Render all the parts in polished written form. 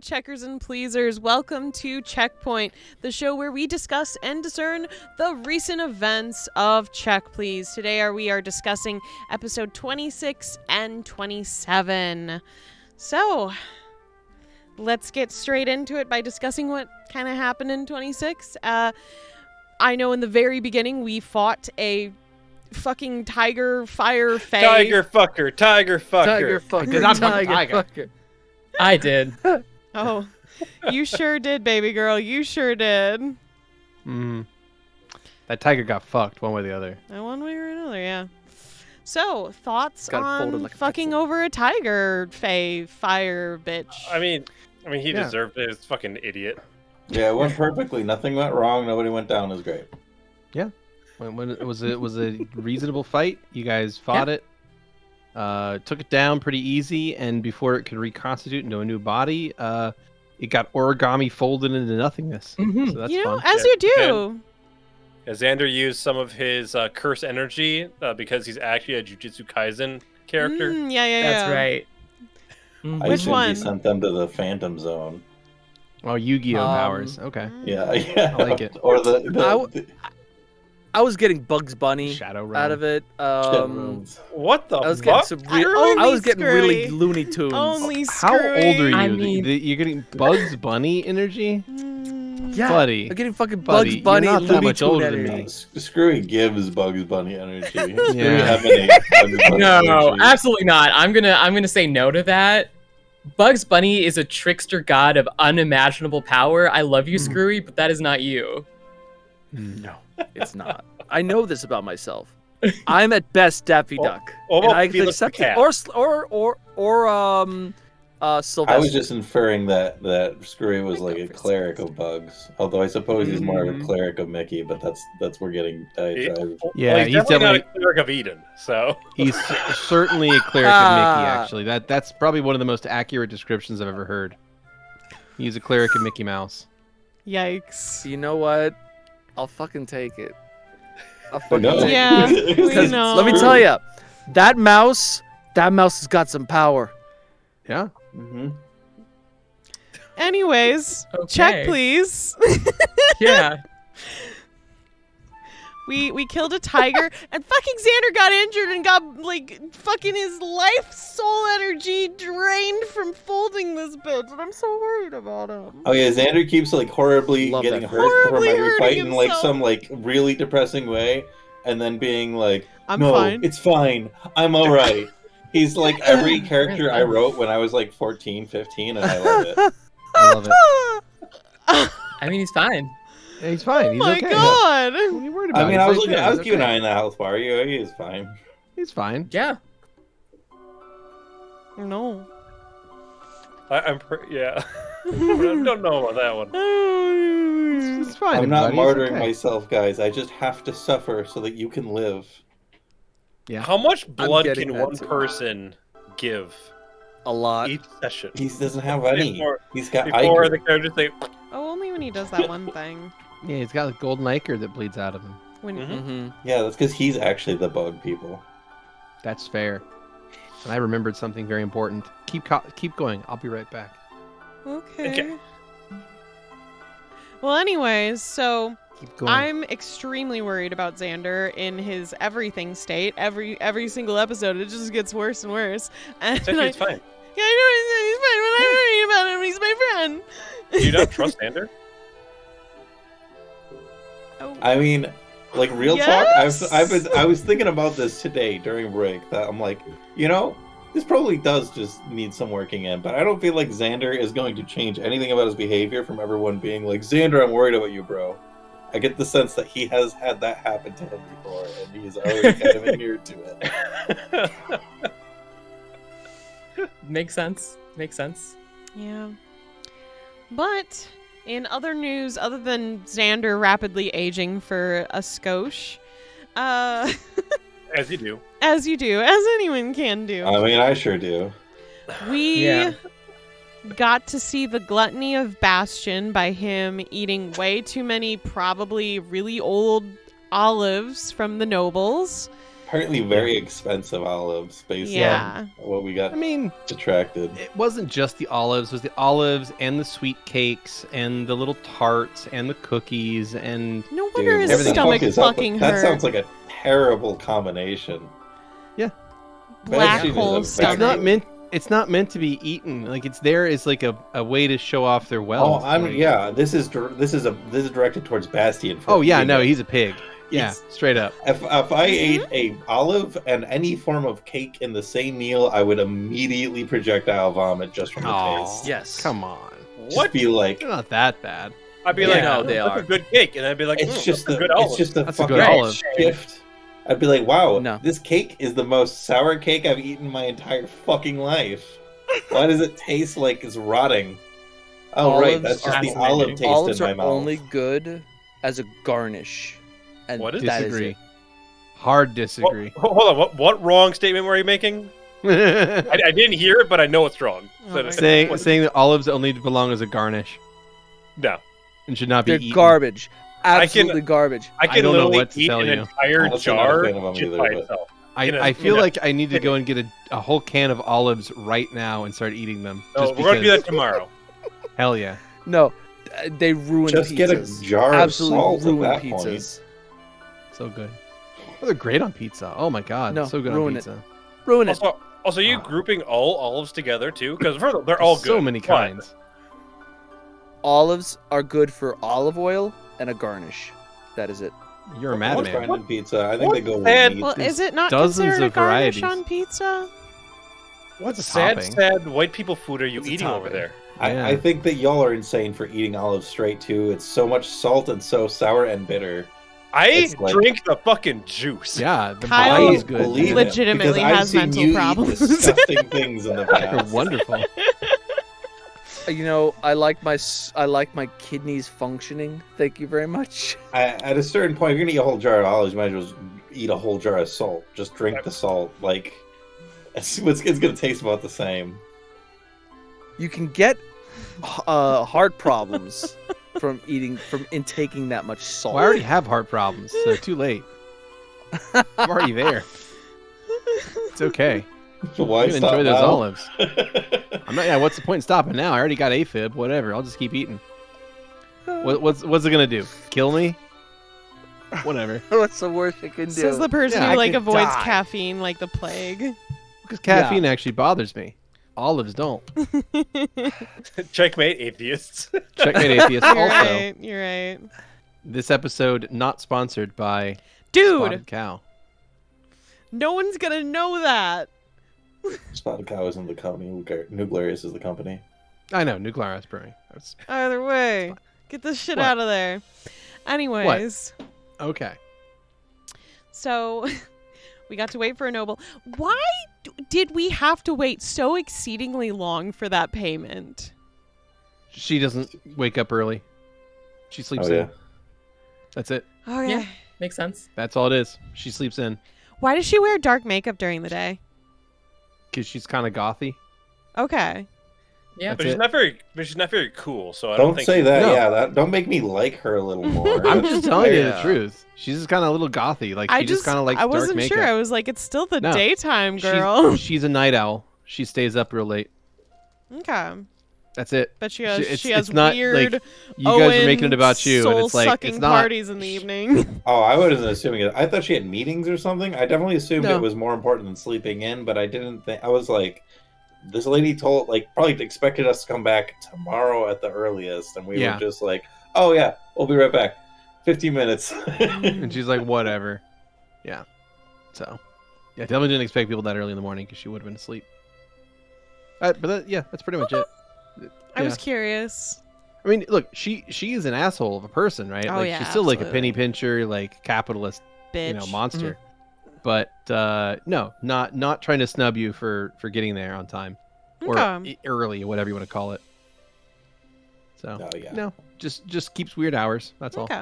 checkers and pleasers. Welcome to Checkpoint, the show where we discuss and discern the recent events of Check Please. Today we are discussing episode 26 and 27. So, let's get straight into it by discussing what kind of happened in 26. I know in the very beginning we fought a fucking tiger fire fae. Tiger fucker. I did. Oh, you sure did, baby girl. You sure did. That tiger got fucked one way or the other. One way or another, yeah. So, thoughts Got folded on like a fucking pretzel. over a tiger fae fire bitch? I mean, he deserved it. It's fucking idiot. Yeah, it went perfectly. Nothing went wrong. Nobody went down. It was great. Yeah. When it was a reasonable fight. You guys fought it. Took it down pretty easy, and before it could reconstitute into a new body, it got origami folded into nothingness. Mhm. So that's you know, fun. as you do. Xander used some of his curse energy because he's actually a Jujutsu Kaisen character. Yeah. That's right. I Which assumed one? he sent them to the Phantom Zone. Oh, Yu-Gi-Oh powers. Okay. Yeah. I like it. Or the I was getting Bugs Bunny Shadow Realm. out of it. What the I was fuck? getting Only I was getting really Screwy. Looney Tunes. Only How old are you? I mean- You're getting Bugs Bunny energy? Yeah, Buddy. I'm getting fucking Buddy, Bugs Bunny. you're not that Looney much Tune older than energy. me. Screwy gives Bugs Bunny energy. Screwy Yeah. emanates Bugs Bunny No, energy. absolutely not. I'm gonna say no to that. Bugs Bunny is a trickster god of unimaginable power. I love you, Screwy, but that is not you. No, it's not. I know this about myself. I'm at best Daffy Duck, what and about I can Felix the accept it. Cat? Sylvester. I was just inferring that Screwy was like a cleric of Bugs. Although I suppose he's more of a cleric of Mickey, but that's we're getting diatribe. Yeah, he's he's definitely not a definitely- cleric of Eden. So He's certainly a cleric of Mickey, actually. That's probably one of the most accurate descriptions I've ever heard. He's a cleric of Mickey Mouse. Yikes. You know what? I'll fucking take it. I'll But fucking no. take Yeah, it. we 'Cause know. let me tell you, that mouse has got some power. Yeah. Mm-hmm. Anyways, Okay. check please. Yeah. We killed a tiger, and fucking Xander got injured and got, like, fucking his life soul energy drained from folding this bitch, and I'm so worried about him. Oh yeah, Xander keeps like horribly Love getting that. hurt Horribly from every hurting fight in like himself. some like really depressing way, and then being like, I'm "No, fine." it's fine. I'm all right." He's like every character I wrote when I was like 14, 15, and I love it. I love it. I mean, he's fine. Yeah, he's fine. Oh He's my okay. god! What are you worried about? I mean, He's I was right looking, there. I was He's keeping an okay. eye on the health bar. He's fine. He's fine. Yeah. No. yeah. I don't know about that one. It's fine. I'm not everybody. It's martyring okay. myself, guys. I just have to suffer so that you can live. Yeah. How much blood getting can that one too. person give A lot. each session? He doesn't have any. He's got Before the Iker. character say, Oh, only when he does that one thing. Yeah, he's got a golden ichor that bleeds out of him. When Mm-hmm. Yeah, that's because he's actually the bug people. That's fair. And I remembered something very important. Keep going. I'll be right back. Okay. Well, anyways, so Keep going. I'm extremely worried about Xander in his everything state. Every single episode, it just gets worse and worse. And essentially it's fine. Yeah, I know he's fine. When I'm worried about him, he's my friend. Do you not trust Xander? Oh. I mean, like real Yes! talk. I was thinking about this today during break. That I'm like, you know, this probably does just need some working in. But I don't feel like Xander is going to change anything about his behavior from everyone being like, Xander, I'm worried about you, bro. I get the sense that he has had that happen to him before, and he's already kind of inured to it. Makes sense. Makes sense. Yeah. But in other news, other than Xander rapidly aging for a skosh, As you do. as you do, as anyone can do, I mean, I sure do. we Yeah. got to see the gluttony of Bastion by him eating way too many probably really old olives from the nobles. apparently very expensive olives based Yeah. on what we got I mean, detracted. it wasn't just the olives. It was the olives and the sweet cakes and the little tarts and the cookies and No wonder Dude, his what the stomach fuck is up fucking with- hurt. That sounds like a terrible combination. Black Veggies is hole a it's stomach. not meant. It's not meant to be eaten. Like it's there as like a way to show off their Oh, wealth. Like- yeah. This is directed towards Bastian. For Oh yeah, eating no, it. he's a pig. Yeah, He's- straight up. If I ate a olive and any form of cake in the same meal, I would immediately projectile vomit just from the Aw. taste. Yes. Come on. Just What? be like, They're not that bad. I'd be Yeah, like, no, they that's are. a good cake, and I'd be like, it's just that's a the good olive. That's a fucking good olive. shift. I'd be like, wow, No. this cake is the most sour cake I've eaten my entire fucking life. Why does it taste like it's rotting? Oh, right, Olives that's just are the fascinating. olive taste Olives in my are mouth. only good as a garnish. And What is- that is Disagree. it. Hard disagree. Hold on, what wrong statement were you making? I didn't hear it, but I know it's wrong. Oh So- my saying what- saying that olives only belong as a garnish no. and should not be They're eaten. garbage. I can- Absolutely garbage. I can don't know literally what to eat tell an you. entire Honestly, not a jar fan of them just either, by but- itself. I, You know, I feel you know. like I need to go and get a whole can of olives right now and start eating them. No, just we're going to do because- that tomorrow. Hell yeah. No, they ruin Just pizzas. get a jar of Absolutely salt at ruin that pizzas. So good. Oh, they're great on pizza. Oh my god. No, so good ruin on it. pizza. Ruin it. Also, you grouping all olives together too? Because they're all good. So many but- kinds. Olives are good for olive oil and a garnish. That is it. You're a point. What's madman. fine in pizza? I think what they go with sad- meat. Well, is it not Dozens considered a of garnish varieties. on pizza? What a sad, topping. sad white people food are you It's a eating over topping. there? Yeah. I think that y'all are insane for eating olives straight too. It's so much salt and so sour and bitter. I It's like- drink the fucking juice. Yeah, the Kyle body is good. believe man. it, legitimately because I've has seen mental you eat problems. disgusting things in the They're past. wonderful. You know, I like my kidneys functioning. Thank you very much. At a certain point, if you're gonna eat a whole jar of olives, you might as well eat a whole jar of salt. Just drink the salt. Like, it's gonna taste about the same. You can get heart problems from intaking that much salt. Well, I already have heart problems, so too late. I'm already there. It's okay. Why I'm gonna stop enjoy those now? olives. I'm not. Yeah, what's the point in stopping now? I already got AFib. Whatever. I'll just keep eating. What's it gonna do? Kill me? Whatever. What's the worst it can do? Says the person Yeah, who I like could avoids die. caffeine like the plague. Because caffeine actually bothers me. Olives don't. Checkmate, atheists. Checkmate atheists. You're Also, right. You're right. this episode not sponsored by Dude, Spotted Cow. no one's gonna know that. Spotted Cow isn't the company. Nuclearius is the company. I know. Nuclear Brewing. That's Either way, get this shit What? out of there. Anyways, okay. so we got to wait for a noble. Why did we have to wait so exceedingly long for that payment? She doesn't wake up early. She sleeps Oh in. yeah. That's it. Okay. Yeah. Makes sense. That's all it is. She sleeps in Why does she wear dark makeup during the day? because she's kind of gothy. Okay. Yeah. But That's she's not very cool, so I Don't think say that. No. Yeah, don't make me like her a little more. I'm just telling you the Yeah. truth. She's just kind of a little gothy. Like she I just kind of likes I dark wasn't makeup. sure. I was like, it's still the No. daytime, She's- girl. She's a night owl. She stays up real late. Okay. That's it. But she has It's- she has it's not, weird like, You guys are making it about you, and soul it's like sucking it's not. parties in the evening. Oh, I wasn't assuming it. I thought she had meetings or something. I definitely assumed No. it was more important than sleeping in, but I didn't think. I was like, this lady probably expected us to come back tomorrow at the earliest, and we Yeah. were just like, oh yeah, we'll be right back. 15 minutes. And she's like, whatever. Yeah. So, yeah, definitely didn't expect people that early in the morning because she would have been asleep. That's pretty much it. I was Yeah. curious. I mean, look, she is an asshole of a person, right? Oh, like yeah, she's still like a penny absolutely. pincher, like capitalist, Bitch. monster. But no, not trying to snub you for getting there on time or Okay. early, whatever you want to call it. So Oh yeah. no, just keeps weird hours. That's all. Okay.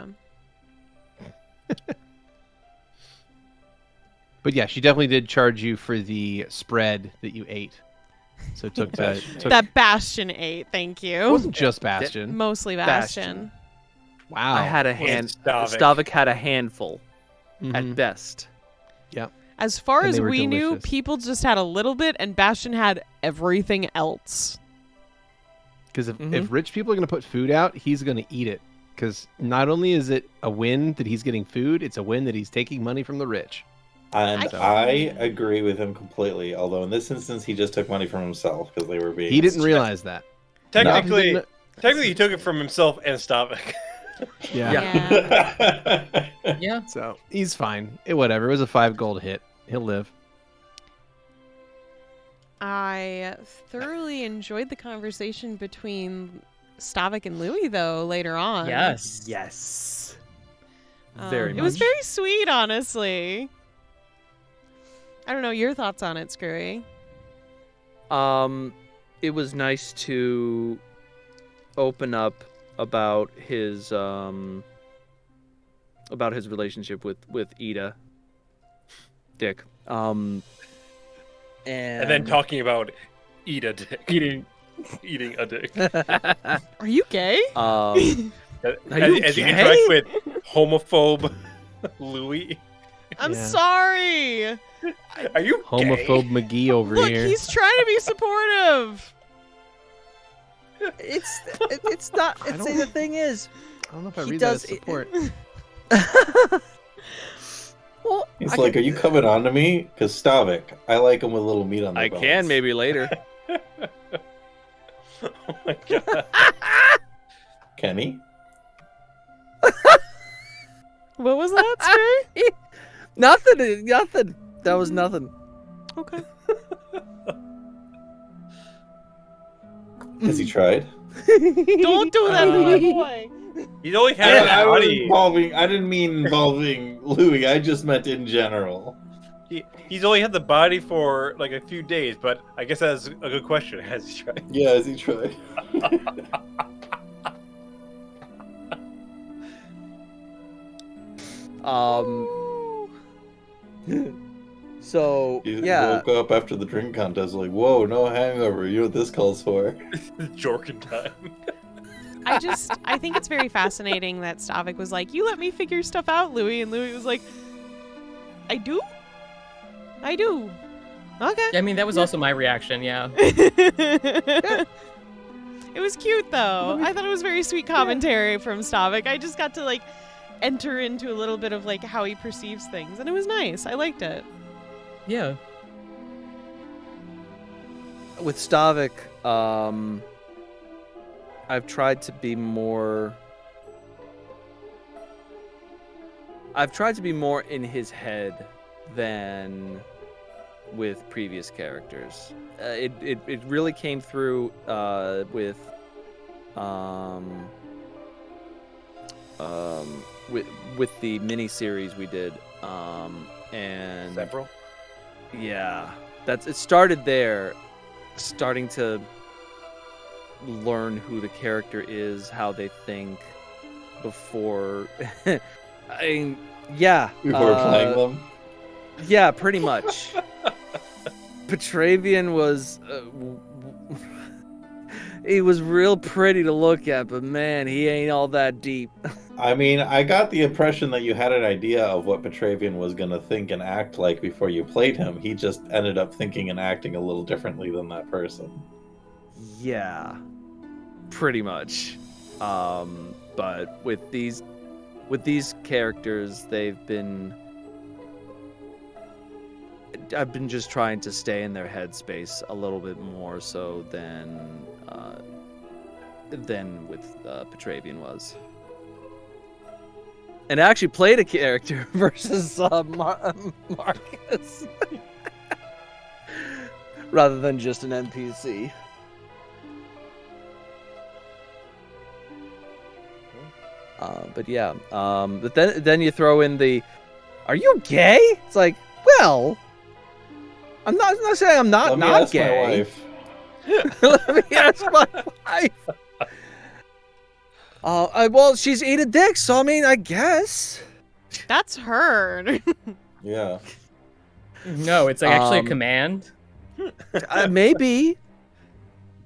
But yeah, she definitely did charge you for the spread that you ate. So it took That Bastion ate, thank it you. wasn't just Bastion. Mostly Bastion. Bastion. Wow. I had a Well, hand. Stavik. Stavik had a handful Mhm. at best. As far And as they were we knew, delicious. people just had a little bit, and Bastion had everything else. Because if rich people are going to put food out, he's going to eat it. Because not only is it a win that he's getting food, it's a win that he's taking money from the rich. And I- I agree with him completely. Although in this instance, he just took money from himself because they were being. He didn't realize that. Technically, No. he took it from himself and Stavik. Yeah. Yeah. So he's fine. Whatever. It was a 5 gold hit. He'll live. I thoroughly enjoyed the conversation between Stavik and Louis, though, later on. Yes. Yes. It Very was much. very sweet, honestly. I don't know your thoughts on it, Screwy. It was nice to open up about his relationship with Ida. Dick. And And then talking about eat a dick. Eating a dick. Are you gay? As you interact with homophobe Louis. I'm Yeah. sorry. Are you Homophobe McGee over Look, here. he's trying to be supportive. it's not. I don't- The thing is, I don't know if I he read does that as support. well, He's like, "Are you coming on to me?" Because Stavik, I like him with a little meat on the I bones. can maybe later. Oh my god. Kenny. What was that, Screwy? Nothing. That was nothing. Okay. Has he tried? Don't do that to my boy. He's only had a body. I didn't mean involving Louis. I just meant in general. He's only had the body for like a few days, but I guess that's a good question. Has he tried? Yeah, has he tried? So He yeah, woke up after the drink contest like, "Whoa, no hangover. You know what this calls for?" Jorkin time. I think it's very fascinating that Stavik was like, "You let me figure stuff out, Louis," and Louis was like, "I do. Okay." I mean, that was also my reaction. Yeah. It was cute though. I thought it was very sweet commentary from Stavik. I just got to like enter into a little bit of like how he perceives things, and it was nice. I liked it. Yeah. with Stavik, I've tried to be more. I've tried to be more in his head than with previous characters. It really came through with the mini series we did, and Several. yeah, it started there, starting to learn who the character is, how they think before. I mean, yeah, Before playing them. yeah, pretty much. Petravian was he was real pretty to look at, but man, he ain't all that deep. I mean, I got the impression that you had an idea of what Petravian was going to think and act like before you played him. He just ended up thinking and acting a little differently than that person. Yeah, pretty much. But with these characters, I've been just trying to stay in their headspace a little bit more so than with Petravian was. And I actually played a character versus Marcus, rather than just an NPC. But yeah, but then you throw in the, "Are you gay?" It's like, well, I'm not saying I'm not Let me ask gay. my wife. Let me ask my wife. Well, she's eat a dick, so I mean, I guess. That's her. Yeah. No, it's like actually a command. Maybe.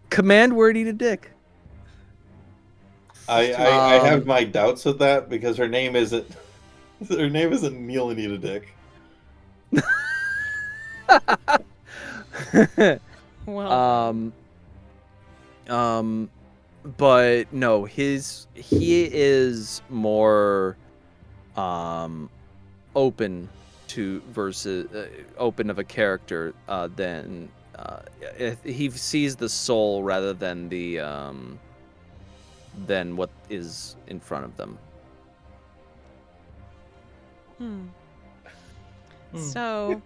Command word eat a dick. I have my doubts with that because her name isn't Neil and Eat a Dick. Well, But no, he is more open to open of a character than he sees the soul rather than the than what is in front of them. So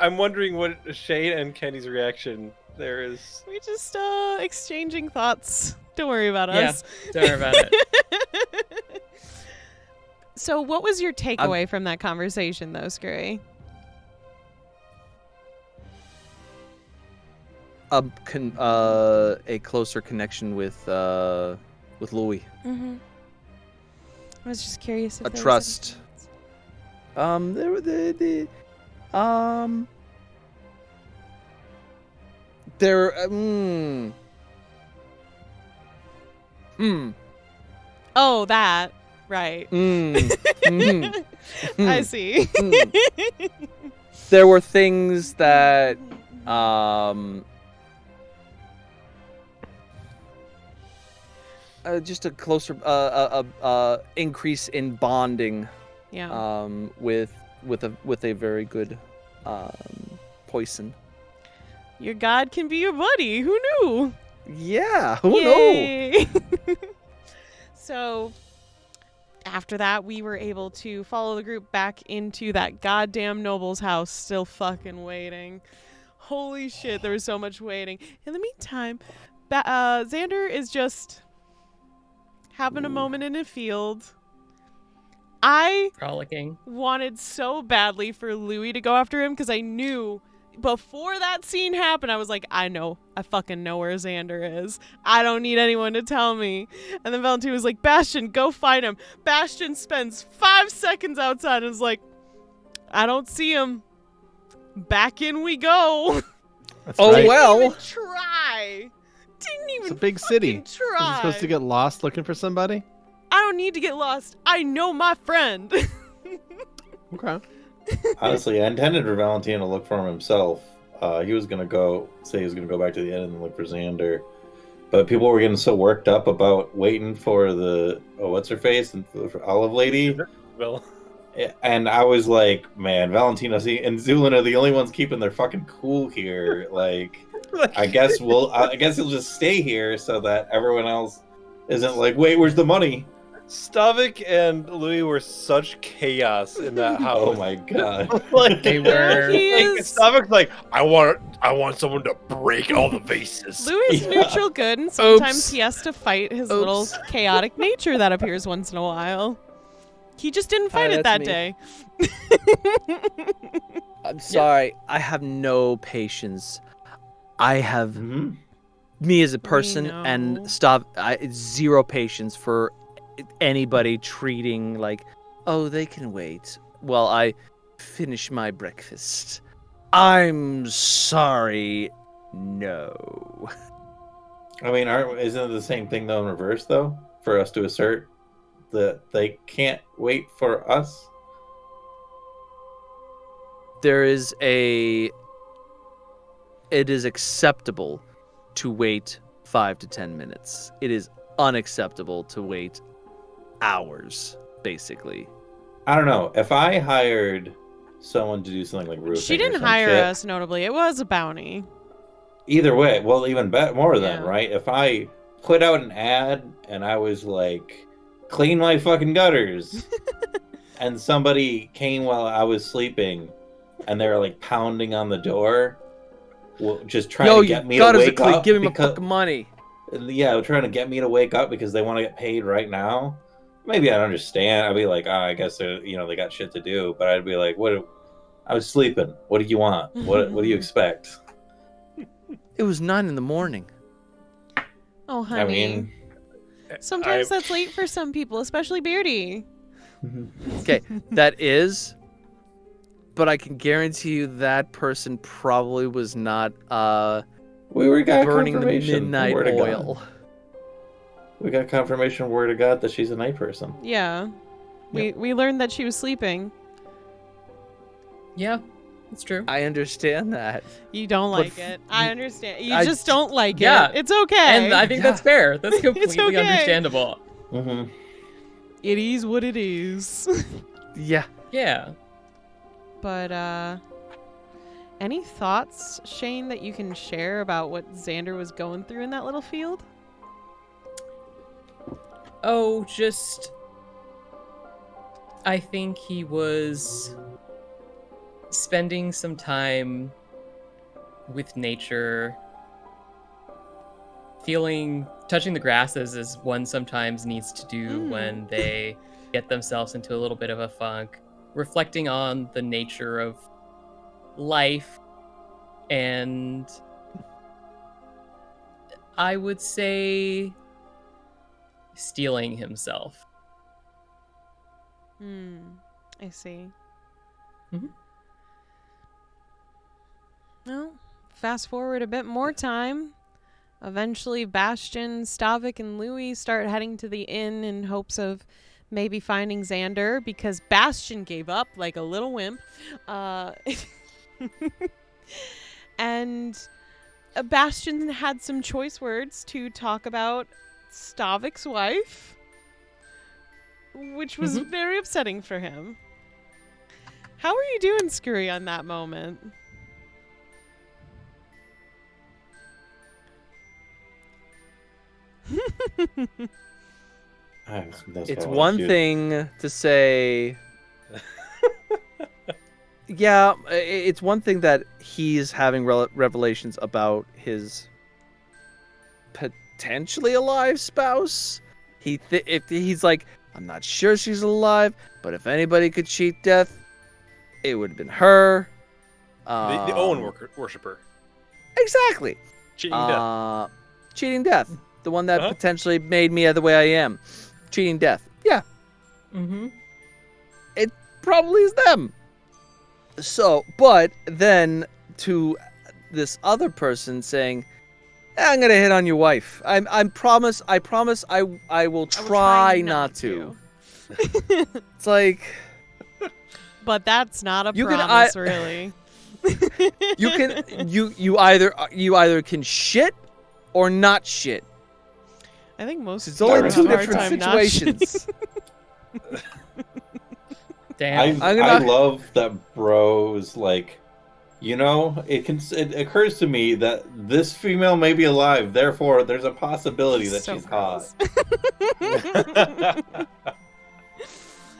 I'm wondering what Shane and Kenny's reaction there is. we just exchanging thoughts. Don't worry about Yeah, us. don't worry about it. So what was your takeaway from that conversation, though, Screwy? A closer connection with Louis. Mm-hmm. I was just curious if A there was trust. anything else. Oh, that. Right. I see. There were things that just a closer increase in bonding Yeah. with a very good poison. Your god can be your buddy. Who knew? Yeah, who knows? Yay. So after that, we were able to follow the group back into that goddamn noble's house, still fucking waiting. Holy shit, there was so much waiting. In the meantime, Xander is just having a moment in a field. I Frolicking. wanted so badly for Louis to go after him because I knew before that scene happened, I was like, I fucking know where Xander is. I don't need anyone to tell me. And then Valentina was like, Bastion, go find him. Bastion spends 5 seconds outside and is like, I don't see him. Back in we go. That's Oh, right. well. Didn't even try. Didn't even It's a big city. fucking Is try. he supposed to get lost looking for somebody? I don't need to get lost. I know my friend. Okay. Honestly, I intended for Valentina to look for him himself. He was gonna go back to the inn and look for Xander, but people were getting so worked up about waiting for the what's her face and for Olive Lady, Well, and I was like, man, Valentina and Zulin are the only ones keeping their fucking cool here. Like, I guess he'll just stay here so that everyone else isn't like, wait, where's the money? Stavik and Louis were such chaos in that house. Oh my god. Like, They were. He like, is- Stavik's like, I want someone to break all the vases. Louis is Yeah. neutral good, and sometimes Oops. he has to fight his little chaotic nature that appears once in a while. He just didn't fight it that that's me. day. I'm sorry. I have no patience. I have Mhm. me as a person know. and zero patience for anybody treating like, oh, they can wait while I finish my breakfast. I'm sorry. No. I mean, isn't it the same thing though in reverse though? For us to assert that they can't wait for us? It is acceptable to wait 5 to 10 minutes. It is unacceptable to wait hours, basically. I don't know. If I hired someone to do something like roofing, She or didn't some hire shit, us, notably. It was a bounty. Either way, well, even more than Yeah. right. If I put out an ad and I was like, clean my fucking gutters, and somebody came while I was sleeping, and they were like pounding on the door, just trying to get me to wake up. Give him because, fucking money. yeah, trying to get me to wake up because they want to get paid right now. Maybe I'd understand. I'd be like, I guess they got shit to do. But I'd be like, what? I was sleeping. What do you want? What do you expect? It was 9 a.m. Oh, honey. I mean, Sometimes that's late for some people, especially Beardy. Okay, that is. But I can guarantee you that person probably was not we got burning the confirmation from midnight Word of God. oil. We got confirmation, word of God, that she's a night person. Yeah. We learned that she was sleeping. Yeah, that's true. I understand that. You don't like f- it. I understand. You I- just don't like Yeah. it. It's okay. And I think that's fair. That's completely okay. understandable. Mm-hmm. It is what it is. Yeah. Yeah. But any thoughts, Shane, that you can share about what Xander was going through in that little field? Oh, just... I think he was spending some time with nature, touching the grasses as one sometimes needs to do when they get themselves into a little bit of a funk, reflecting on the nature of life, and I would say stealing himself. I see. Mhm. Well, fast forward a bit more time. Eventually, Bastion, Stavik, and Louis start heading to the inn in hopes of maybe finding Xander, because Bastion gave up like a little wimp. And Bastion had some choice words to talk about Stavik's wife, which was very upsetting for him. How are you doing, Screwy, on that moment? It's one thing to say. Yeah, it's one thing that he's having revelations about his potentially alive spouse. If he's like, I'm not sure she's alive, but if anybody could cheat death, it would have been her. The Owen worshiper. Exactly. Cheating death. Cheating death. The one that potentially made me the way I am. Cheating death. Yeah. Mm-hmm. It probably is them. So, but then to this other person saying, I'm gonna hit on your wife. I promise I will try not to. It's like, but that's not a you promise, really. you either can shit or not shit. I think most It's people only have two a hard different time not situations. Damn. I love that Bro's like, it occurs to me that this female may be alive, therefore there's a possibility that So she's hot.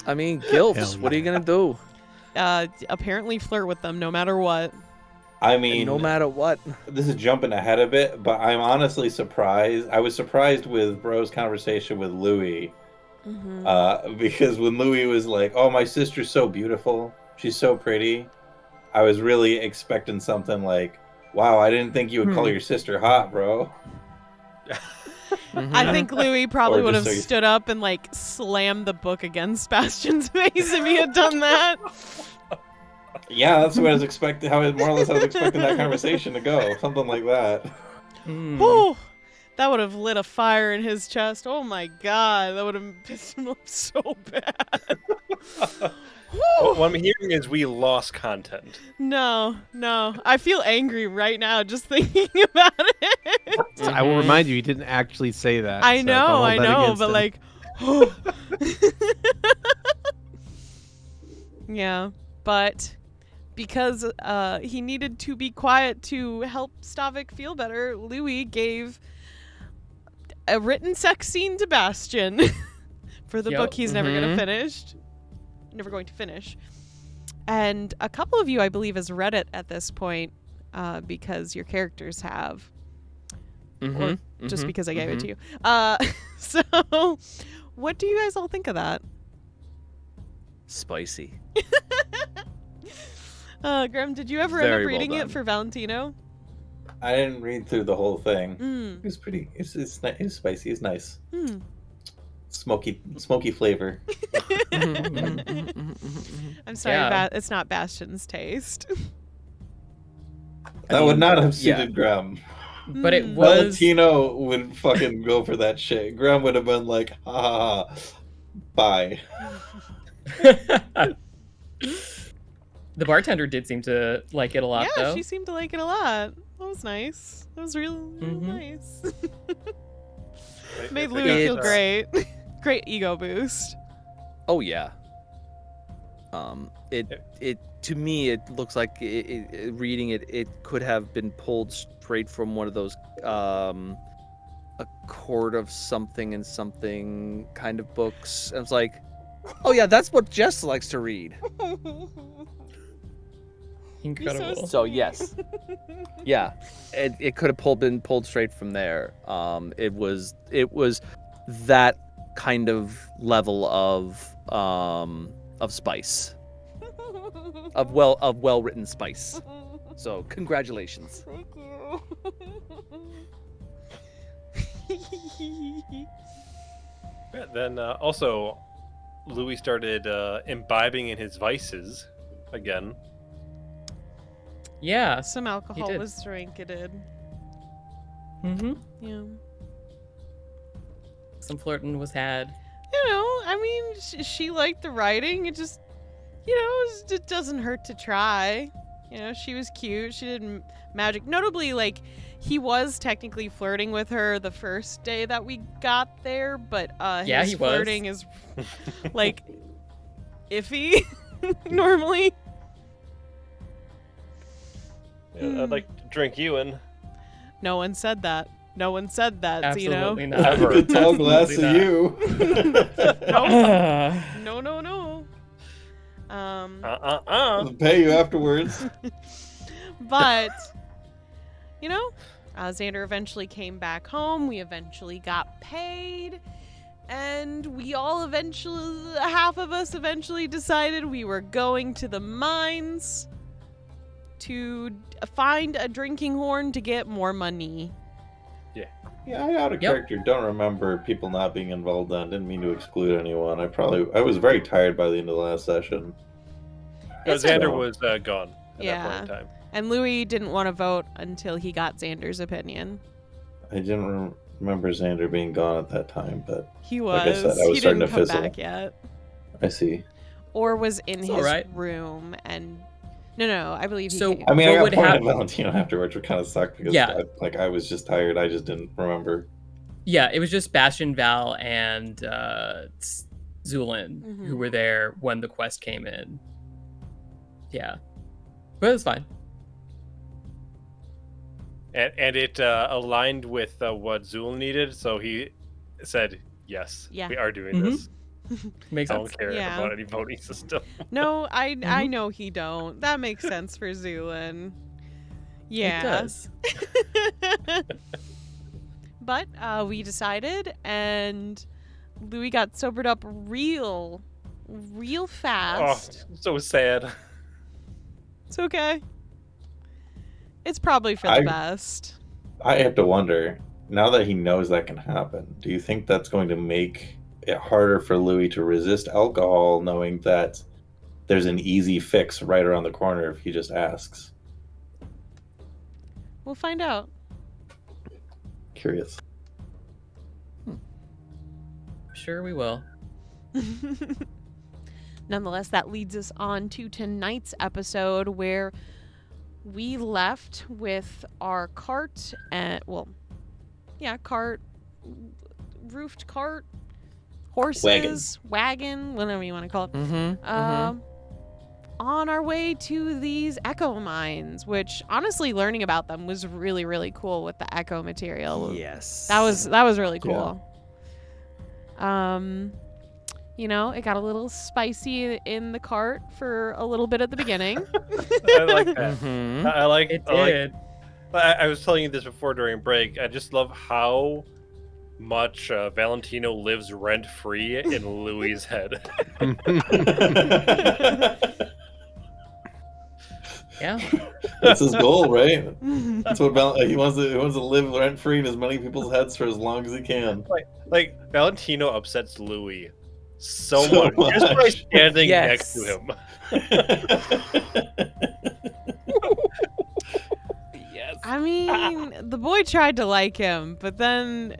I mean, gilfs. What are you gonna do? Apparently flirt with them no matter what. I mean, No matter what. this is jumping ahead a bit, but I'm honestly surprised. I was surprised with Bro's conversation with Louis. Because when Louis was like, "Oh, my sister's so beautiful. She's so pretty," I was really expecting something like, "Wow, I didn't think you would call your sister hot, bro." I think Louis probably Or would just have so you- stood up and like slammed the book against Bastion's face if he had done that. Yeah, that's what I was expecting. More or less, I was expecting that conversation to go, something like that. Whew, that would have lit a fire in his chest. Oh my god, that would have pissed him off so bad. What I'm hearing is we lost content. No, I feel angry right now just thinking about it. I will remind you, he didn't actually say that. I so know, don't hold that against but him. like, yeah, but because he needed to be quiet to help Stavik feel better, Louis gave a written sex scene to Bastion for the book he's never going to finish. And a couple of you, I believe, has read it at this point because your characters have. Or just because I gave it to you. So, what do you guys all think of that? Spicy. Grem, did you ever end Very up well reading done. it for Valentino? I didn't read through the whole thing. Mm. It's pretty. It's spicy. It's nice. Hmm. Smoky flavor. I'm sorry, Yeah. it's not Bastion's taste. That would not have suited Grem. But it Mm. was... Valentino would fucking go for that shit. Grem would have been like, ha ha ha, bye. The bartender did seem to like it a lot, Yeah, though. she seemed to like it a lot. That was nice. That was real Mhm. nice. I Made think Louis feel it's- great. Great ego boost. Oh yeah. It to me it looks like reading it could have been pulled straight from one of those a court of something and something kind of books. And it's like, oh yeah, that's what Jess likes to read. Incredible. So yes, yeah, it could have been pulled straight from there. It was that kind of level of spice, of well written spice. So congratulations. Thank you. Yeah, then also, Louis started imbibing in his vices again. Yeah. Some alcohol did. was drinking. Mm-hmm. Yeah. Some flirting was had. You know, I mean, she liked the writing. It just, you know, it doesn't hurt to try. You know, she was cute. She did magic. Notably, like, he was technically flirting with her the first day that we got there, but Yeah, his he was. flirting is, like, iffy normally. Yeah, I'd like to drink you in. No one said that. No one said that, Absolutely Xeno. not. Ever. A tall glass of Absolutely not. you. No, no, no. I'll pay you afterwards. But, you know, Xander eventually came back home. We eventually got paid. And we all eventually, half of us eventually decided we were going to the mines to find a drinking horn to get more money. Yeah, I out of Yep. character don't remember people not being involved then. Didn't mean to exclude anyone. I was very tired by the end of the last session. It's Xander okay. was gone at Yeah. that point in time. And Louis didn't want to vote until he got Xander's opinion. I didn't remember Xander being gone at that time, but He Like was. I said, I was He starting didn't to come fizzle. back yet. I see. Or was in It's his alright. room and... No, I believe he So- came. I mean, What I got would pointed hap- Valentino afterwards, which kind of sucked because Yeah. I was just tired. I just didn't remember. Yeah, it was just Bastion, Val, and Zulin Mhm. who were there when the quest came in. Yeah. But it was fine. And it aligned with what Zul needed, so he said, yes, Yeah. we are doing Mhm. this. Makes I sense. don't care Yeah. about any voting system. No, I Mhm. know he don't. That makes sense for Zulin. Yeah. It does. But we decided, and Louis got sobered up real fast. Oh, so sad. It's okay. It's probably for the I- best. I have to wonder, now that he knows that can happen, do you think that's going to make it harder for Louis to resist alcohol, knowing that there's an easy fix right around the corner if he just asks? We'll find out. Curious. Sure we will. Nonetheless, that leads us on to tonight's episode where we left with our cart and cart, roofed cart, horses, wagon, whatever you want to call it. Mm-hmm. On our way to these echo mines, which honestly learning about them was really, really cool with the echo material. Yes. That was really cool. You know, it got a little spicy in the cart for a little bit at the beginning. I like that. Mhm. I like It I like- did. I was telling you this before during break. I just love how much Valentino lives rent free in Louis' head. Yeah. That's his goal, right? That's what he wants to. He wants to live rent free in as many people's heads for as long as he can. Like Valentino upsets Louis so, So much just by much. standing Yes. next to him. Yes. I mean, the boy tried to like him, but then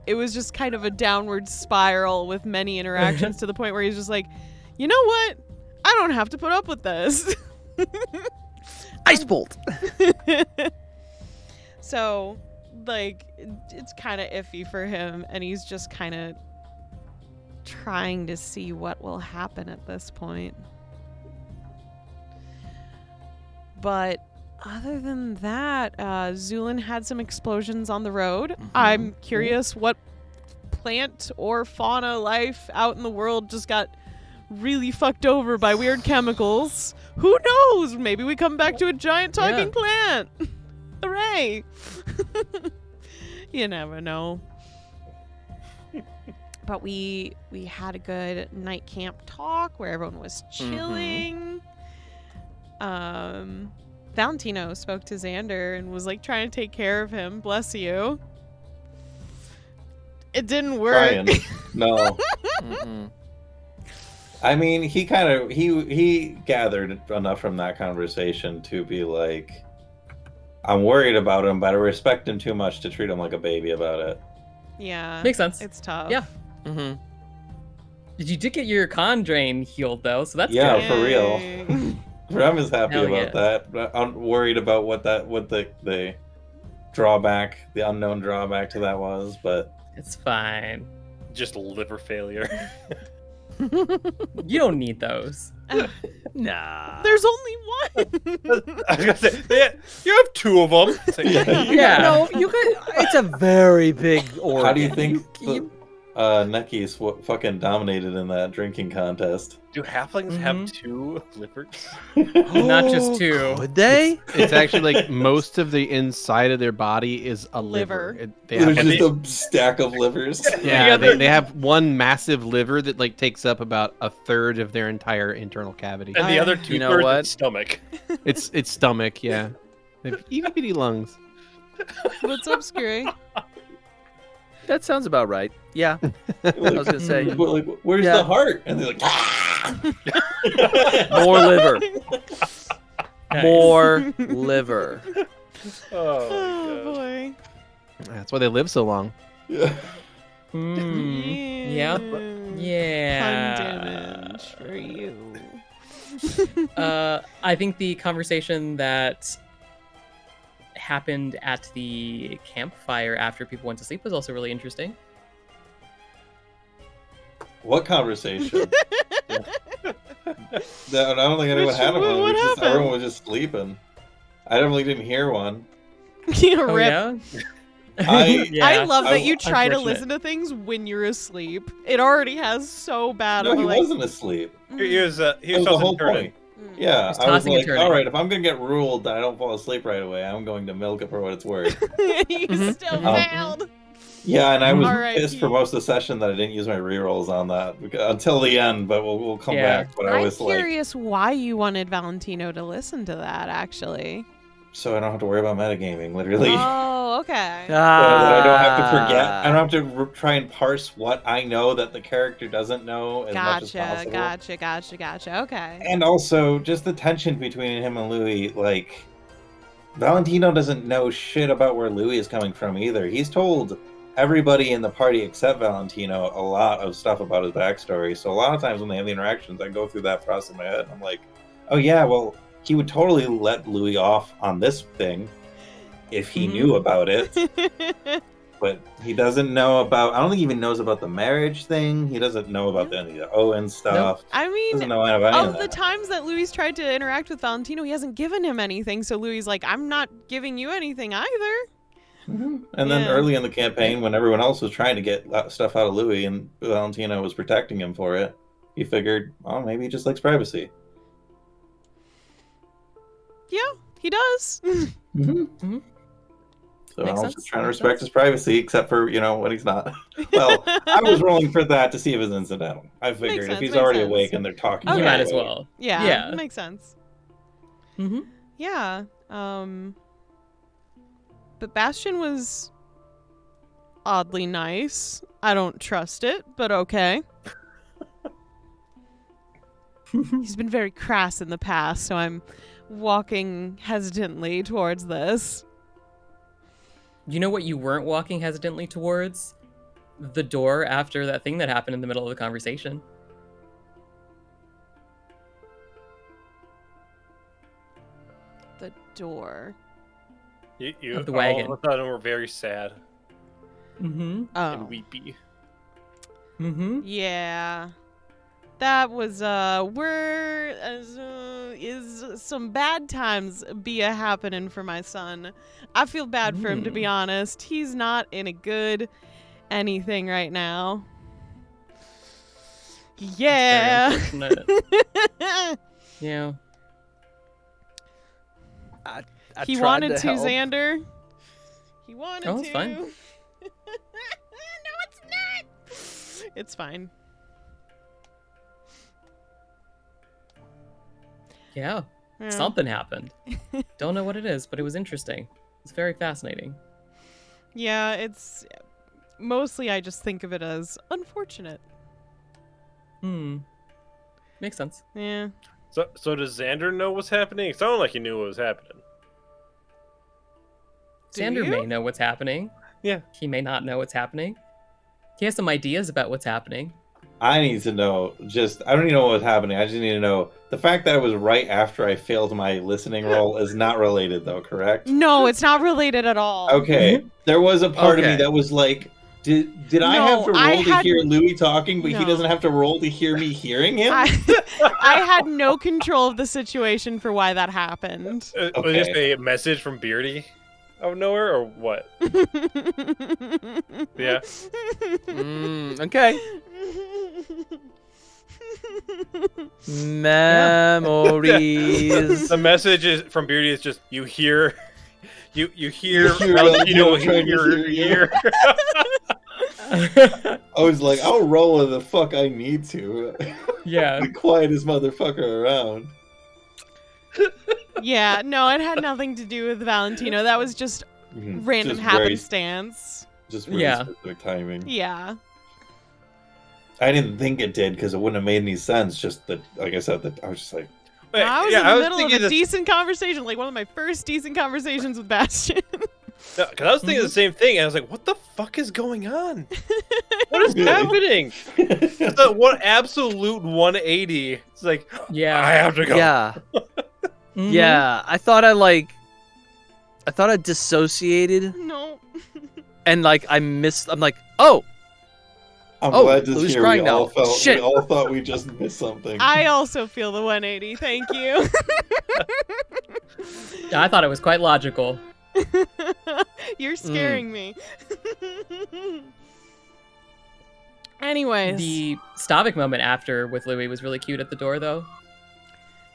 it was just kind of a downward spiral with many interactions to the point where he's just like, you know what? I don't have to put up with this. Ice bolt. So, like, it's kind of iffy for him, and he's just kind of trying to see what will happen at this point. But other than that, Zulin had some explosions on the road. I'm curious what plant or fauna life out in the world just got really fucked over by weird chemicals. Who knows? Maybe we come back to a giant talking plant. Hooray! You never know. But we had a good night camp talk where everyone was chilling. Valentino spoke to Xander and was like trying to take care of him. Bless you. It didn't work. Trying. No. I mean, he gathered enough from that conversation to be like, I'm worried about him, but I respect him too much to treat him like a baby about it. Yeah. Makes sense. It's tough. Yeah. You did get your con drain healed though, so that's Yeah, good. for real. Yay. Rem is happy Hell about that. But I'm worried about what the drawback, the unknown drawback to that was, but It's fine. Just liver failure. You don't need those. Nah. There's only one. I was gonna say, you have two of them. It's like, Yeah. No, you can. It's a very big organ. how do you think You- Necky's fucking dominated in that drinking contest? do halflings have two livers? Not just two. Would they? It's actually like most of the inside of their body is a Liver. liver. They have, There's just a stack of livers. yeah, they have one massive liver that like takes up about a third of their entire internal cavity. And the other You two know thirds what? is stomach. It's stomach, yeah. They have itty bitty lungs. What's up, Screwy? That sounds about right. Yeah. I was gonna say Like, where's Yeah. the heart? And they're like, ah! more liver. Nice. More liver. Oh, Oh, my gosh. boy. That's why they live so long. Yeah. Yeah. Yeah. Pun damage for you. I think the conversation that happened at the campfire after people went to sleep was also really interesting. What conversation? I don't think anyone had one. It was What just, happened? everyone was just sleeping. I definitely didn't hear one. You Oh, rip. yeah? I- Yeah. I love that I- you try to unfortunate. listen to things when you're asleep. It already has so bad No, of a, he like, wasn't asleep. He was That was the tossing whole turning. point. Yeah, He's I was tossing and like, turning. all right, if I'm gonna get ruled that I don't fall asleep right away, I'm going to milk it for what it's worth. You Mhm. still Mhm. failed. Yeah, and I was R.I.P. pissed for most of the session that I didn't use my rerolls on that until the end. But we'll come Yeah. back. But I I'm was like, curious why you wanted Valentino to listen to that, actually. so I don't have to worry about metagaming, literally. Oh, okay. So that I don't have to Ah. forget. I don't have to try and parse what I know that the character doesn't know as much as Gotcha, possible. gotcha. Okay. And also, just the tension between him and Louis. Like, Valentino doesn't know shit about where Louis is coming from either. He's told everybody in the party except Valentino a lot of stuff about his backstory. So a lot of times when they have the interactions, I go through that process in my head. And I'm like, oh yeah, well, he would totally let Louis off on this thing if he knew about it. But he doesn't know about. I don't think he even knows about the marriage thing. He doesn't know about any of the Owen stuff. I Doesn't mean, know about any of of the that. times that Louis tried to interact with Valentino, he hasn't given him anything. So Louis is like, I'm not giving you anything either. Mhm. And then Yeah. early in the campaign, when everyone else was trying to get stuff out of Louis and Valentino was protecting him for it, he figured, oh, maybe he just likes privacy. Yeah, he does. Mm-hmm. So Makes I was sense, just trying to makes respect his privacy, except for, when he's not. Well, I was rolling for that to see if it's incidental. I figured if sense, he's makes already sense. awake and they're talking Okay. You right might as away- well. Yeah, Yeah. makes sense. Mm-hmm. Yeah. But Bastion was oddly nice. I don't trust it, but okay. He's been very crass in the past, so I'm walking hesitantly towards this. You know what you weren't walking hesitantly towards? The door after that thing that happened in the middle of the conversation. the door. You Of the wagon. all of a sudden were very sad Mm-hmm. Oh. and weepy. Mm-hmm. Yeah. That was is some bad times be a happening for my son. I feel bad for him, to be honest. He's not in a good anything right now. Yeah. Yeah. I He tried wanted to, help. Xander. He wanted Oh, to. it's fine. No, it's not. It's fine. Yeah. Yeah. Something happened. Don't know what it is, but it was interesting. It's very fascinating. Yeah, it's mostly I just think of it as unfortunate. Makes sense. Yeah. So does Xander know what's happening? It sounded like he knew what was happening. Do Xander you? may know what's happening. Yeah. He may not know what's happening. He has some ideas about what's happening. I need to know. I don't even know what was happening. I just need to know the fact that it was right after I failed my listening roll is not related, though. Correct? No, it's not related at all. Okay. There was a part of me Okay. that was like, did I No, have to I roll to had- hear Louis talking, but No. he doesn't have to roll to hear me hearing him? I had no control of the situation for why that happened. Was Okay. it just a message from Beardy out of nowhere, or what? Yeah. Okay. Memories. The message is from Beardy is just you hear You hear hear Valentino Valentino trying to hear hear I was like, I'll roll when the fuck I need to. Yeah. The quietest motherfucker around. Yeah, no, it had nothing to do with Valentino. That was just random Just very- happenstance. Just really Yeah. specific timing. Yeah. I didn't think it did because it wouldn't have made any sense. Just that, like I said, that I was just like, Wait, I was yeah, in the I was middle of thinking a this- decent conversation, like one of my first decent conversations with Bastion. No, because I was thinking the same thing, and I was like, "What the fuck is going on? What is happening?" It's a one absolute 180. It's like, Yeah. I have to go. Yeah. Mhm. Yeah. I thought I dissociated No. and like I'm like, oh, I'm Oh, glad to Lou's hear crying we all now. felt. Shit. We all thought we just missed something. I also feel the 180. Thank you. Yeah, I thought it was quite logical. You're scaring me. Anyways. The Stavik moment after with Louis was really cute at the door, though.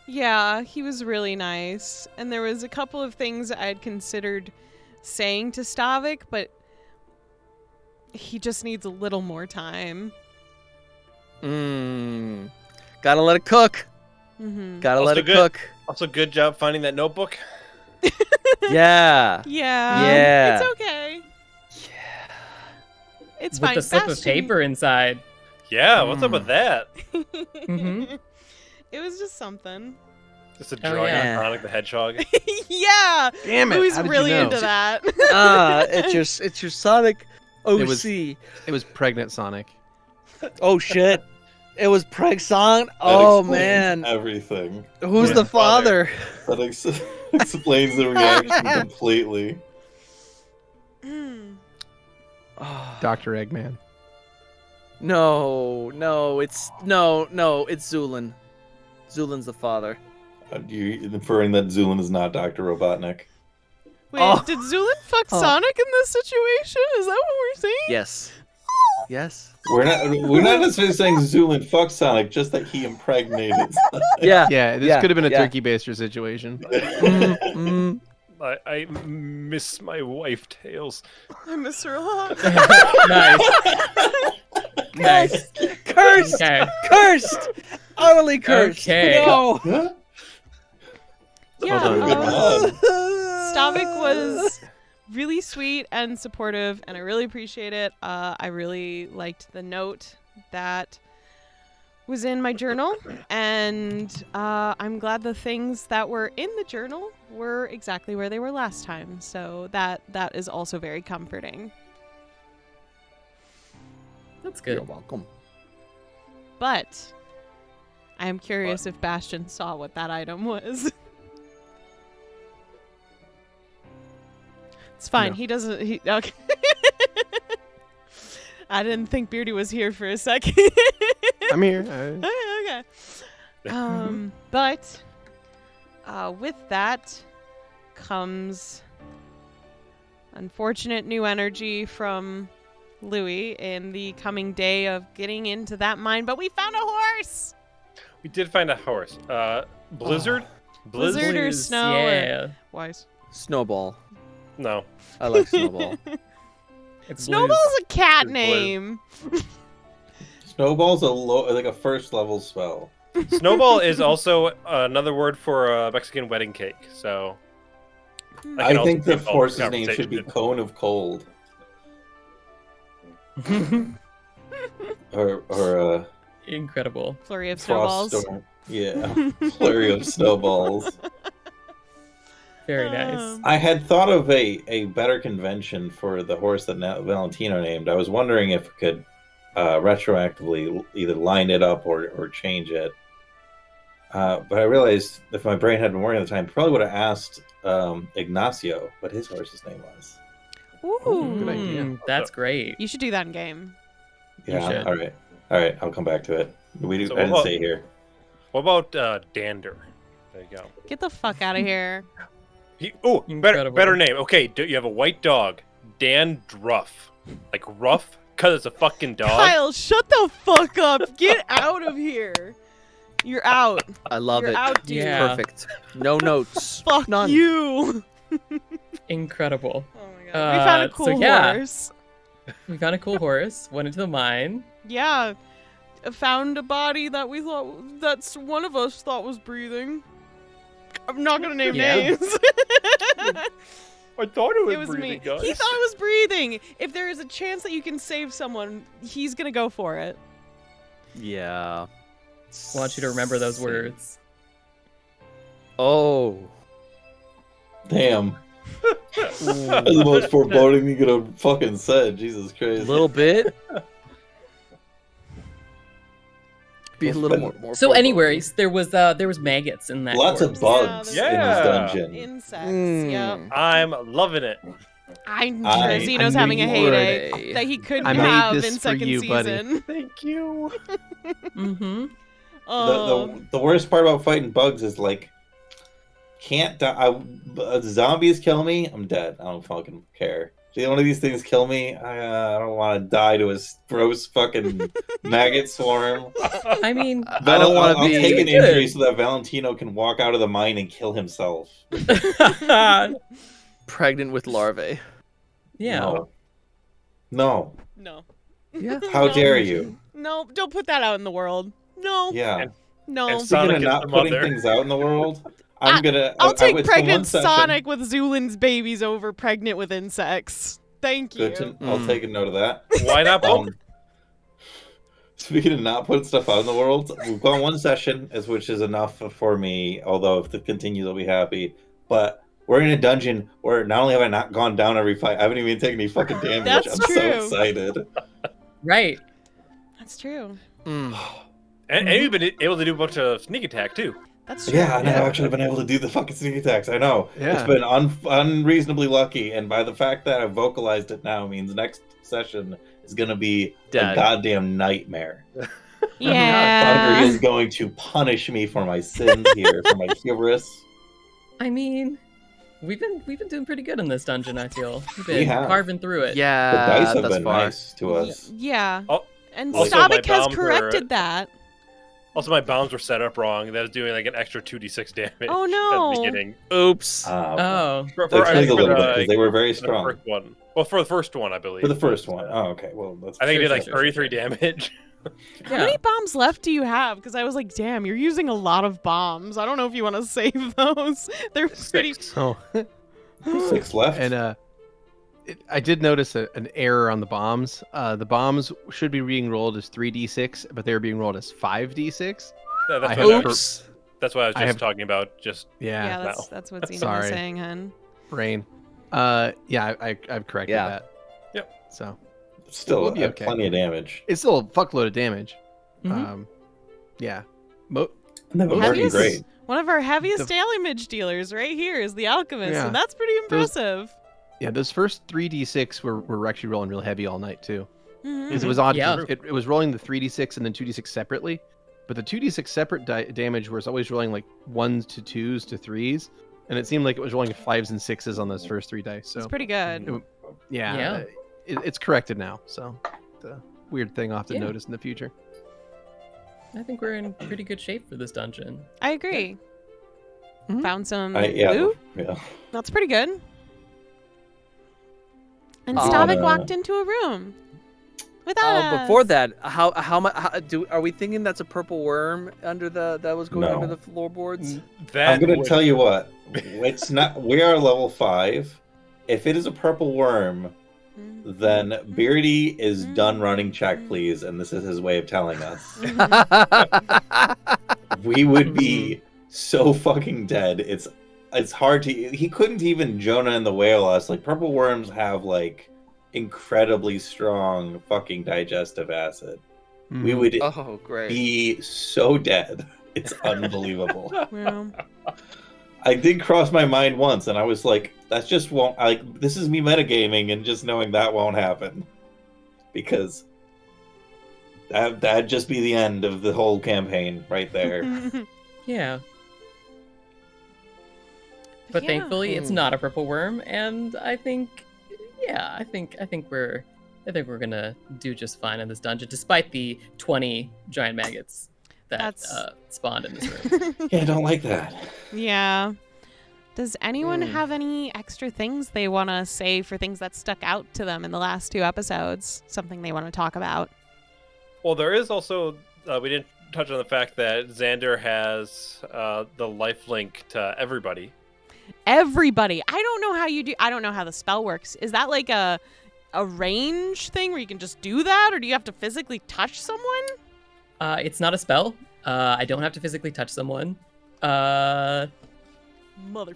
Yeah, he was really nice. And there was a couple of things I had considered saying to Stavik, but he just needs a little more time. Gotta let it cook. Mm-hmm. Gotta Also let it good. cook. Also, good job finding that notebook. Yeah. Yeah. Yeah. It's okay. Yeah. It's With fine. the slip of Bastion- paper inside. Yeah, what's up with that? Mhm. It was just something. Just a Oh, drawing yeah. on Sonic the Hedgehog. Yeah. Damn it! Louis how did you really know? into that. It's your Sonic OC. It was pregnant Sonic. Oh shit. It was Preg Song. That Oh explains man. everything. Who's Yeah. the father? That explains the reaction completely. Mm. Dr. Eggman. No, it's Zulin. Zulin's the father. You inferring that Zulin is not Dr. Robotnik? Wait, Oh. did Zulin fuck Oh. Sonic in this situation? Is that what we're saying? Yes. Yes. We're not necessarily saying Zulin fucked Sonic, just that he impregnated Sonic. Yeah. Yeah, this Yeah, could have been a yeah. turkey baster situation. I miss my wife, Tails. I miss her a lot. Nice. Nice. Cursed. Okay. Cursed. Utterly cursed. Okay. No. Huh? Yeah, Hold on. Stavik was really sweet and supportive, and I really appreciate it. I really liked the note that was in my journal, and I'm glad the things that were in the journal were exactly where they were last time. So that is also very comforting. That's You're good. welcome. But I am curious if Bastion saw what that item was. It's fine. No. He doesn't. Okay. I didn't think Beardy was here for a second. I'm here. Okay. But with that comes unfortunate new energy from Louis in the coming day of getting into that mine. But we found a horse. We did find a horse. Blizzard? Blizzard or Blues, snow? yeah. Or Wise. Snowball. No. I like Snowball. It's Snowball's a cat Blue. name. Snowball's like a first level spell. Snowball is also another word for a Mexican wedding cake. So that can I also think the be involved in horse's name should be conversation. Cone of Cold. or Incredible. Flurry of Frost snowballs. Storm. Yeah. Flurry of snowballs. Very nice. I had thought of a better convention for the horse that Valentino named. I was wondering if we could retroactively either line it up or change it. But I realized if my brain had been working at the time, I probably would have asked Ignacio what his horse's name was. Ooh. Good idea. That's great. You should do that in game. You Yeah, should. all right. I'll come back to it. So I didn't what- say here. What about Dander? There you go. Get the fuck out of here. Better Incredible. name. Okay, you have a white dog, Dandruff. Like rough, cause it's a fucking dog. Kyle, shut the fuck up. Get out of here. You're out. I love You're it. out, dude. Yeah. Perfect. No notes. Fuck None. you. Incredible. Oh my god. We found a So cool yeah. horse. We found a cool horse, went into the mine. Yeah. Found a body that that's one of us thought was breathing. I'm not gonna name Yeah. names. I thought it was, It was breathing, me. guys. He thought it was breathing. If there is a chance that you can save someone, he's gonna go for it. Yeah. I want you to remember those words. Oh. Damn. That's the most foreboding you could have fucking said. Jesus A Christ. little bit. Be a little more. So, anyways, there was maggots in that. Lots corpse. of bugs Yeah, in there's- this dungeon. Insects. Yep. I'm loving it. I'm I- sure Xeno's I having knew a you heyday were. that he couldn't I made have this in for second you, buddy. season. Thank you. Mm-hmm. The worst part about fighting bugs is like, can't die. Zombies kill me, I'm dead. I don't fucking care. See, one of these things kill me, I don't want to die to a gross fucking maggot swarm. I mean, I don't want to I'll be. take an injury so that Valentino can walk out of the mine and kill himself. Pregnant with larvae. yeah. No. No. Yeah. How No. dare you? No, don't put that out in the world. No. Yeah. No. and Speaking Sonic of is not the putting mother. things out in the world, I'm gonna. I'll take it's the pregnant one session- Sonic with Zulin's babies over pregnant with insects. Thank you. Good to, I'll take a note of that. Why not both? Speaking of not putting stuff out in the world, we've gone one session, which is enough for me. Although if it continues, I'll be happy. But we're in a dungeon where not only have I not gone down every fight, I haven't even taken any fucking damage. That's I'm true. so excited. Right. That's true. And you've been able to do a bunch of sneak attack too. That's true. Yeah, and I've actually been able to do the fucking sneak attacks. I know. Yeah. It's been unreasonably lucky, and by the fact that I've vocalized it now means next session is going to be a Dead. goddamn nightmare. Yeah. Thunder is going to punish me for my sins here, for my hubris. I mean, we've been doing pretty good in this dungeon. I feel we've We been have. carving through it. The Yeah. dice have thus been far. nice to us. Yeah. Oh, And also, my Stabik has bombs were- corrected that. Also, my bombs were set up wrong. That was doing like an extra 2d6 damage Oh, at no. the beginning. Oops. Oh. For, So explain a little bit, the- because they were very for the strong. first one. Well, for the first one, I believe. For the first one. Oh, okay. Well, that's. I think it did like sure. 33 damage. How Yeah. many bombs left do you have? Because I was like, damn, you're using a lot of bombs. I don't know if you want to save those. They're pretty. Six. Oh, 6 left. and I did notice an error on the bombs. The bombs should be being rolled as 3d6, but they're being rolled as 5d6. That's, I what have- Oops. that's what I was I just have- talking about. Just Yeah, Yeah, that's what Xeno was Sorry. saying, hun. brain. Yeah, I've corrected Yeah. that. Yep. So Still, We'll be okay. plenty of damage. it's still a fuckload of damage. Mhm. Yeah. And they've been working Heaviest- great. One of our heaviest The- damage dealers right here is the Alchemist, Yeah. and that's pretty impressive. Yeah, those first 3d6 were actually rolling real heavy all night too. Mhm. Because it was odd. Yeah. 'Cause it was rolling the 3d6 and then 2d6 separately, but the 2d6 separate damage was always rolling like 1s to 2s to 3s, and it seemed like it was rolling 5s and 6s on those first 3 dice. So It's pretty good. yeah, Yeah. it's corrected now. So the weird thing I'll have to Yeah. notice in the future. I think we're in pretty good shape for this dungeon. I agree. Mhm. Found some Yeah. loot. Yeah. That's pretty good. And Oh, Stavik no. walked into a room without us. Before that, how much? Are we thinking that's a purple worm under that was going No. under the floorboards? That I'm gonna would- tell you what. It's not. We are level 5. If it is a purple worm, Mhm. then Beardy is done running check, please, and this is his way of telling us. We would be so fucking dead. It's hard to. He couldn't even Jonah and the whale us. Like purple worms have like incredibly strong fucking digestive acid. We would Oh, great. be so dead. It's unbelievable. Well, I did cross my mind once, and I was like, "That's just won't." Like, this is me metagaming, and just knowing that won't happen, because that'd just be the end of the whole campaign right there. Yeah. But Yeah. thankfully, it's Hmm. not a purple worm, and I think we're gonna do just fine in this dungeon, despite the 20 giant maggots that That's- spawned in this room. Yeah, I don't like that. Yeah. Does anyone Mm. have any extra things they want to say for things that stuck out to them in the last 2 episodes? Something they want to talk about? Well, there is also we didn't touch on the fact that Xander has the life link to everybody. Everybody. I don't know how you do. I don't know how the spell works. Is that like a range thing where you can just do that, or do you have to physically touch someone? It's not a spell. I don't have to physically touch someone. Motherfucker.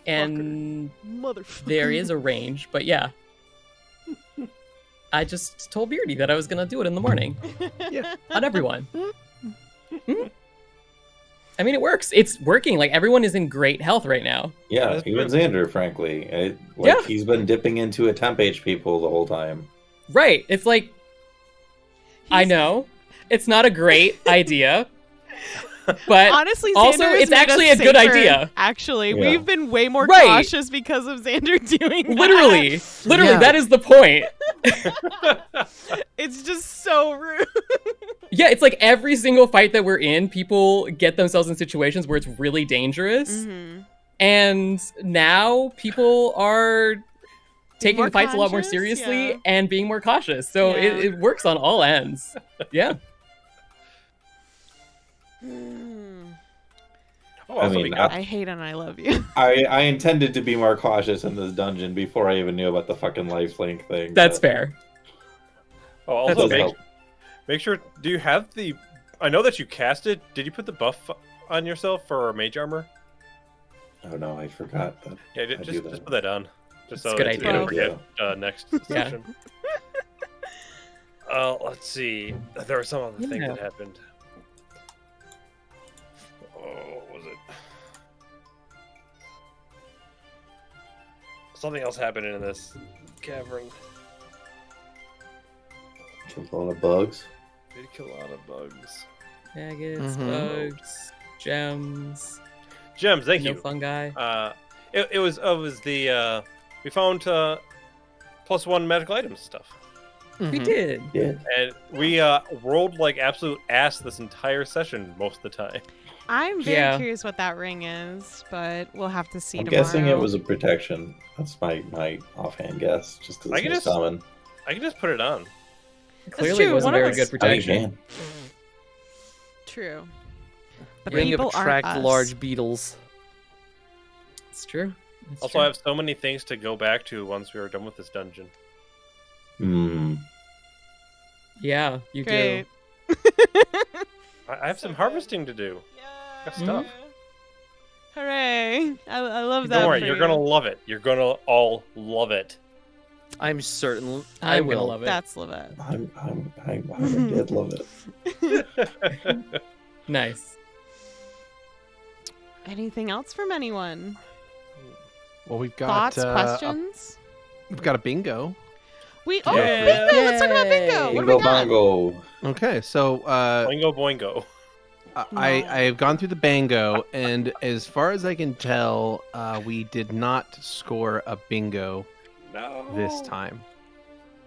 And Motherfucker. there is a range, but yeah. I just told Beardy that I was gonna do it in the morning. Yeah. On everyone. I mean, it works. It's working. Like, everyone is in great health right now. Yeah, That's even true. Xander, frankly, Yeah. he's been dipping into a temp HP pool the whole time. Right. It's like, I know it's not a great idea, but Honestly, also, Xander has it's made actually us a good safer. idea. Actually, Yeah. we've been way more Right. cautious because of Xander doing that. literally, Yeah. that is the point. It's just so rude. Yeah, it's like every single fight that we're in, people get themselves in situations where it's really dangerous. Mm-hmm. And now people are taking more the fights a lot more conscious, seriously yeah. and being more cautious. So Yeah. it works on all ends. Yeah. Oh, I also, we mean, got I hate and I love you. I intended to be more cautious in this dungeon before I even knew about the fucking lifelink thing. That's but fair. oh, that also does help. make sure. Do you have the? I know that you cast it. Did you put the buff on yourself for mage armor? Oh no, I forgot that. Yeah, I do just that. put that on. Just so It's a good that you don't idea. forget next Yeah. session. Let's see. There was some other thing Yeah. that happened. Oh, what was it? Something else happened in this cavern. Killed a lot of bugs. Did kill a lot of bugs. Maggots, Mhm. bugs, gems, Gems, thank no you. fungi. It was the we found +1 magical items stuff, We Mhm. did. Yeah. and we rolled like absolute ass this entire session most of the time. I'm very Yeah. curious what that ring is, but we'll have to see I'm tomorrow. guessing it was a protection. That's my offhand guess, just because I it's can most just- common. I can just put it on. Clearly, true, it wasn't one of very us- good protection. I mean, True. But Ring people attract aren't us. large beetles. It's true. It's Also, true. I have so many things to go back to once we are done with this dungeon. Hmm. Yeah, you Great. do. I have some harvesting to do. Got stuff. Hooray. I love that. Don't worry, for you're you. gonna love it. You're gonna all love it. I'm certain I I'm gonna will. love it. That's Levette. I did love it. Nice. Anything else from anyone? Well, we've got Thoughts, questions? We've got a bingo. Bingo! Yeah. Let's talk about bingo. What do we Bingo got? bongo. Okay, so Boingo boingo. I have gone through the bango, and as far as I can tell, we did not score a bingo No. this time.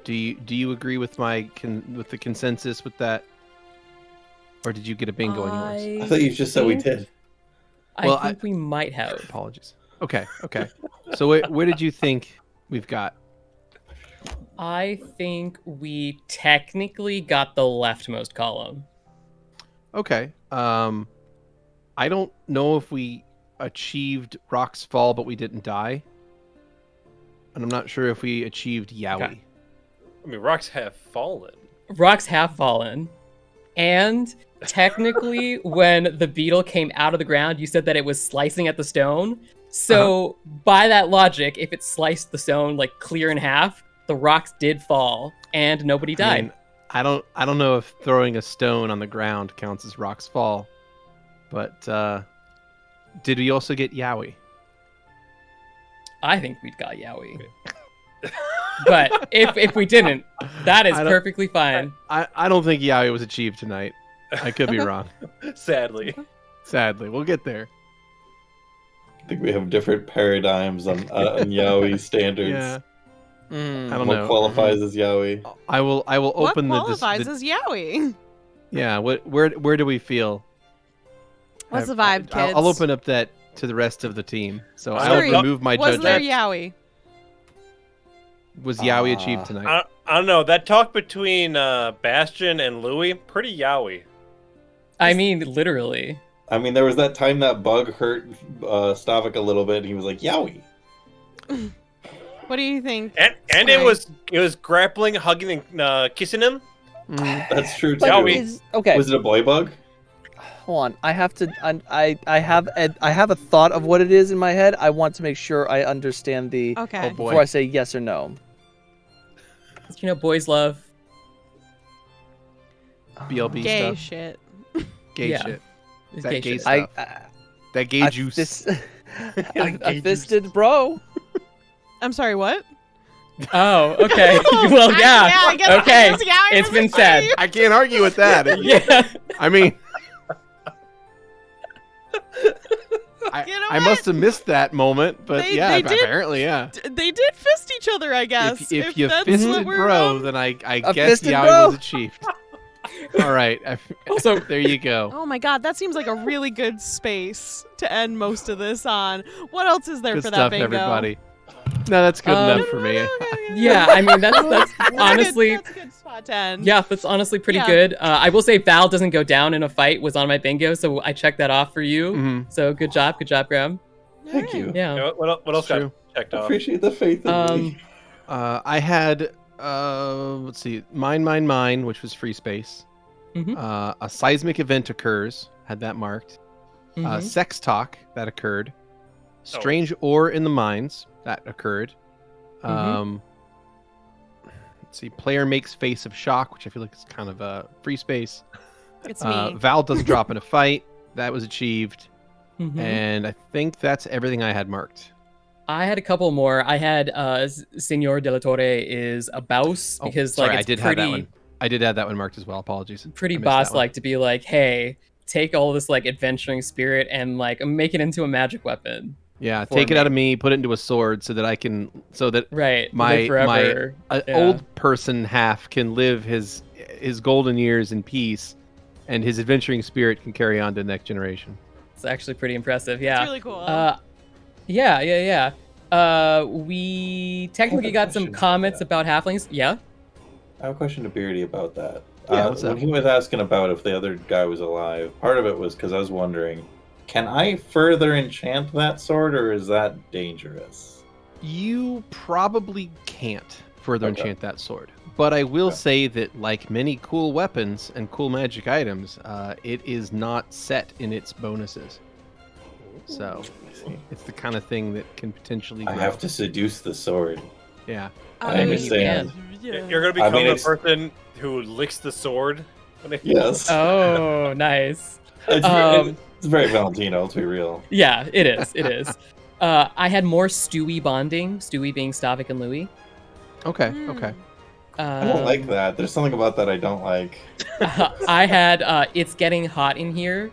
Do you agree with with the consensus with that, or did you get a bingo on yours? I thought you just said we did. Well, I think we might have. Apologies. Okay. So where did you think we've got? I think we technically got the leftmost column. Okay. I don't know if we achieved Rock's Fall, but we didn't die. And I'm not sure if we achieved Yowie. Okay. I mean, rocks have fallen. Rocks have fallen. And technically, when the beetle came out of the ground, you said that it was slicing at the stone. So by that logic, if it sliced the stone like clear in half, the rocks did fall and nobody died. I mean, I don't know if throwing a stone on the ground counts as Rock's Fall, but did we also get Yowie? I think we'd got Yowie. But if we didn't, that is perfectly fine. I don't think Yowie was achieved tonight. I could be wrong. Sadly. Sadly, we'll get there. I think we have different paradigms on Yowie standards. Yeah. I don't What know. qualifies as Yowie? I will open what qualifies as Yowie? Yeah. Where do we feel? What's the vibe, kids? I'll open up that to the rest of the team. So Screwy, I'll remove my Was there judgment. Yowie? Was Yowie achieved tonight? I don't know. That talk between Bastion and Louis, pretty yaoi. I mean, literally. I mean, there was that time that bug hurt Stavik a little bit, and he was like, Yowie. What do you think? And it was grappling, hugging, and kissing him. That's true, too. Yowie. Okay, Was it a boy bug? hold on. I have to. I have a thought of what it is in my head. I want to make sure I understand the Okay. Oh, boy. before I say yes or no. You know, boys love. BLB Gay stuff. shit. Gay Yeah. shit. It's That gay gay shit. stuff. I That gay juice. a fisted bro. I'm sorry, what? Oh, okay. Well, yeah. I guess, Okay. I guess Yowie It's was been a said. slave. I can't argue with that. Yeah. I mean, You know I what? must have missed that moment, but They yeah, did- apparently, yeah. They did fist each other, I guess. If you that's fisted what we're, bro, then I A guess fisted Yowie bro. was achieved. All right. Also- there you go. Oh my god, that seems like a really good space to end most of this on. What else is there Good for stuff, that bingo? everybody. No, that's good enough for me. Yeah, I mean, that's That's honestly. that's a good spot to end. Yeah, that's honestly pretty Yeah. good. I will say Val doesn't go down in a fight was on my bingo, so I checked that off for you. Mhm. So good job, Graham. Thank you. Yeah. You know, what else got True. checked I off? appreciate the faith in me. I had, let's see, mine, which was free space. Mhm. A seismic event occurs, had that marked. Mhm. Sex talk, that occurred. Strange ore in the mines, that occurred. Let's see, player makes face of shock, which I feel like is kind of a free space. It's me. Val doesn't drop in a fight, that was achieved. Mhm. And I think that's everything I had marked. I had a couple more. I had Senor de la Torre is a boss because sorry, like I it's did pretty have that one. I did have that one marked as well. Apologies. pretty I missed that one. boss-like to be like, hey, take all this like adventuring spirit and like make it into a magic weapon. Yeah, for take it me. out of me, put it into a sword, so that I can, so that Right. My- live forever. an Yeah. old person half can live his golden years in peace, and his adventuring spirit can carry on to the next generation. It's actually pretty impressive. Yeah. It's really cool. Yeah. We technically got some question. comments Yeah. about halflings. Yeah. I have a question to Beardy about that. Yeah, what's when up? he was asking about if the other guy was alive, part of it was because I was wondering, can I further enchant that sword, or is that dangerous? You probably can't further Okay. enchant that sword, but I will Okay. say that, like many cool weapons and cool magic items, it is not set in its bonuses. So I see. it's the kind of thing that can potentially. I grow. have to seduce the sword. Yeah. I understand. You're gonna become I mean, the it's- person who licks the sword. When it Yes. Oh, nice. It's, um, it's very Valentino, let's be real. Yeah, it is. It is. I had more Stewie bonding. Stewie being Stavik and Louis. Okay. Hmm. Okay. I don't like that. There's something about that I don't like. I had It's Getting Hot in Here,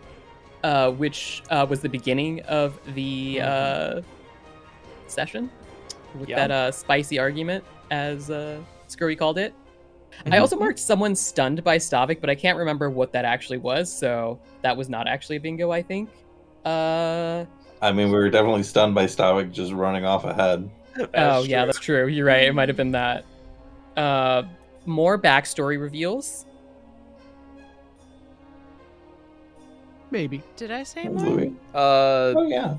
which was the beginning of the session with Yeah. that spicy argument, as Screwy called it. I also marked someone stunned by Stavik, but I can't remember what that actually was, so that was not actually a bingo, I think. I mean, we were definitely stunned by Stavik just running off ahead. Oh, yeah, that's true. You're right. It might have been that. More backstory reveals. Maybe. Did I say more? Louis. Uh, Oh yeah.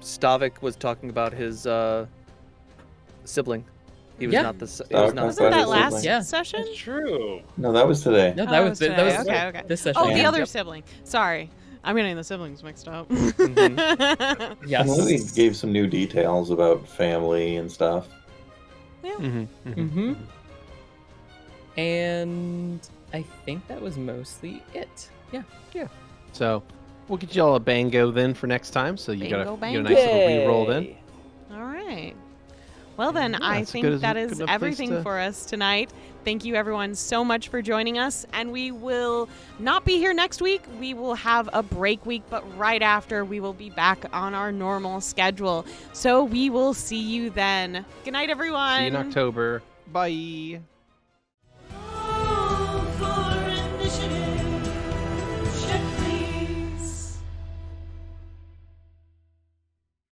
Stavik was talking about his sibling. He was Yeah. not the. He Stavik was not. was Wasn't about that his last sibling. Yeah. session? That's true. No, that was today. No, Oh, that it was, was that was today. Okay. this session. Oh, the Yeah. other Yep. sibling. Sorry. I'm getting the siblings mixed up. Yes. And Louis gave some new details about family and stuff. Mm-hmm. Mm-hmm. And I think that was mostly it. Yeah. So we'll get you all a bango then for next time. So you got Bango, a bango. nice little re-roll then. All right. Well, then, Yeah, I that's think good as- that good is enough place everything to- for us tonight. Thank you, everyone, so much for joining us. And we will not be here next week. We will have a break week, but right after, we will be back on our normal schedule. So we will see you then. Good night, everyone. See you in October. Bye.